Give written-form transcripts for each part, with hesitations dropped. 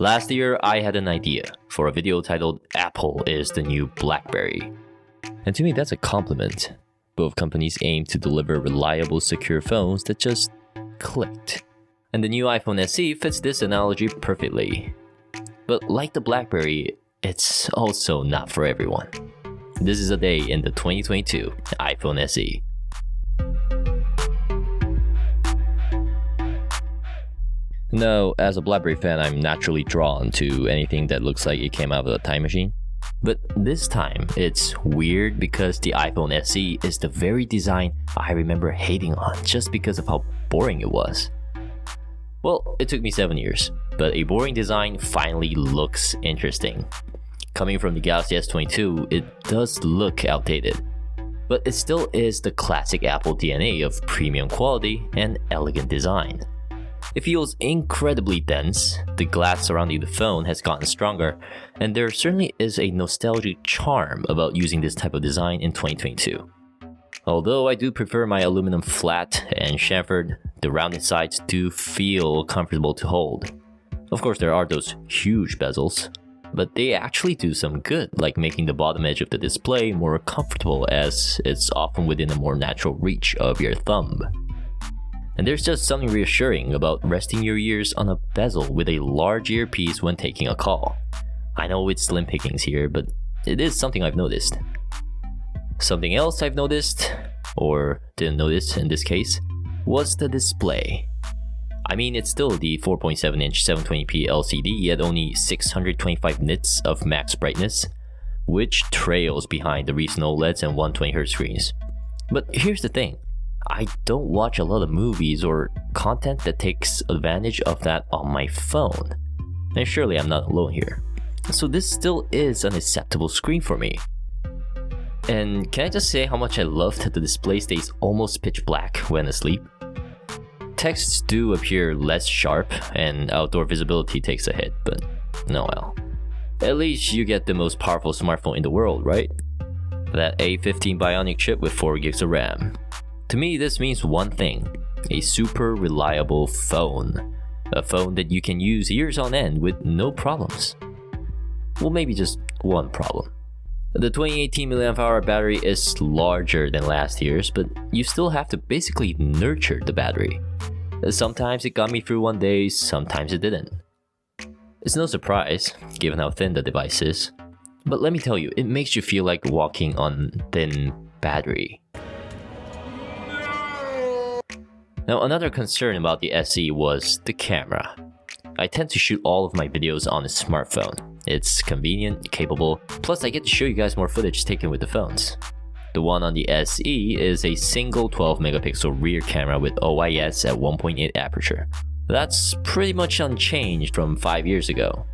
Last year, I had an idea for a video titled Apple is the new Blackberry. And to me, that's a compliment. Both companies aim to deliver reliable, secure phones that just clicked. And the new iPhone SE fits this analogy perfectly. But like the Blackberry, it's also not for everyone. This is a day in the 2022 iPhone SE. Now, as a Blackberry fan, I'm naturally drawn to anything that looks like it came out of a time machine. But this time, it's weird because the iPhone SE is the very design I remember hating on just because of how boring it was. Well, it took me 7 years, but a boring design finally looks interesting. Coming from the Galaxy S22, it does look outdated. But it still is the classic Apple DNA of premium quality and elegant design. It feels incredibly dense, the glass surrounding the phone has gotten stronger, and there certainly is a nostalgic charm about using this type of design in 2022. Although I do prefer my aluminum flat and chamfered, the rounded sides do feel comfortable to hold. Of course, there are those huge bezels, but they actually do some good, like making the bottom edge of the display more comfortable as it's often within a more natural reach of your thumb. And there's just something reassuring about resting your ears on a bezel with a large earpiece when taking a call. I know it's slim pickings here, but it is something I've noticed. Something else I've noticed, or didn't notice in this case, was the display. I mean, it's still the 4.7-inch 720p LCD at only 625 nits of max brightness, which trails behind the recent OLEDs and 120Hz screens. But here's the thing. I don't watch a lot of movies or content that takes advantage of that on my phone. And surely I'm not alone here. So this still is an acceptable screen for me. And can I just say how much I love that the display stays almost pitch black when asleep? Texts do appear less sharp and outdoor visibility takes a hit, but no well. At least you get the most powerful smartphone in the world, right? That A15 Bionic chip with 4 gigs of RAM. To me, this means one thing, a super reliable phone. A phone that you can use years on end with no problems. Well, maybe just one problem. The 2018 mAh battery is larger than last year's, but you still have to basically nurture the battery. Sometimes it got me through one day, sometimes it didn't. It's no surprise, given how thin the device is. But let me tell you, it makes you feel like walking on thin battery. Now, another concern about the SE was the camera. I tend to shoot all of my videos on a smartphone. It's convenient, capable, plus I get to show you guys more footage taken with the phones. The one on the SE is a single 12 megapixel rear camera with OIS at 1.8 aperture. That's pretty much unchanged from 5 years ago.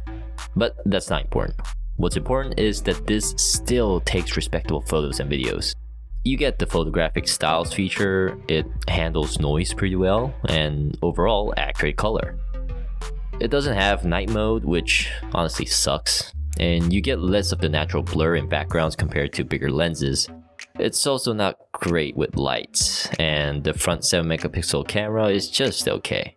But that's not important. What's important is that this still takes respectable photos and videos. You get the photographic styles feature, it handles noise pretty well, and overall accurate color. It doesn't have night mode, which honestly sucks, and you get less of the natural blur in backgrounds compared to bigger lenses. It's also not great with lights, and the front 7 megapixel camera is just okay.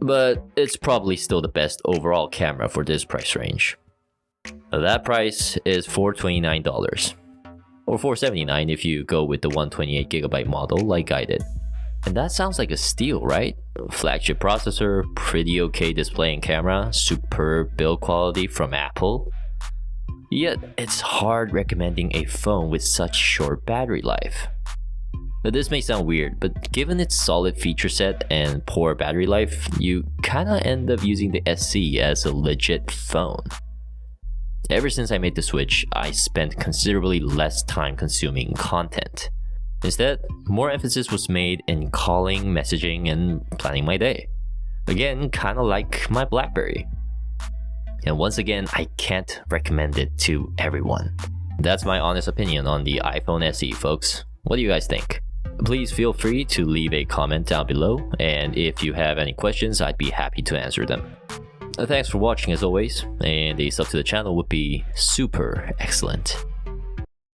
But it's probably still the best overall camera for this price range. That price is $429. Or $479 if you go with the 128GB model like I did. And that sounds like a steal, right? Flagship processor, pretty okay display and camera, superb build quality from Apple. Yet, it's hard recommending a phone with such short battery life. Now, this may sound weird, but given its solid feature set and poor battery life, you kinda end up using the SE as a legit phone. Ever since I made the switch, I spent considerably less time consuming content. Instead, more emphasis was made in calling, messaging, and planning my day. Again, kinda like my Blackberry. And once again, I can't recommend it to everyone. That's my honest opinion on the iPhone SE, folks. What do you guys think? Please feel free to leave a comment down below, and if you have any questions, I'd be happy to answer them. Thanks for watching as always, and a sub to the channel would be super excellent.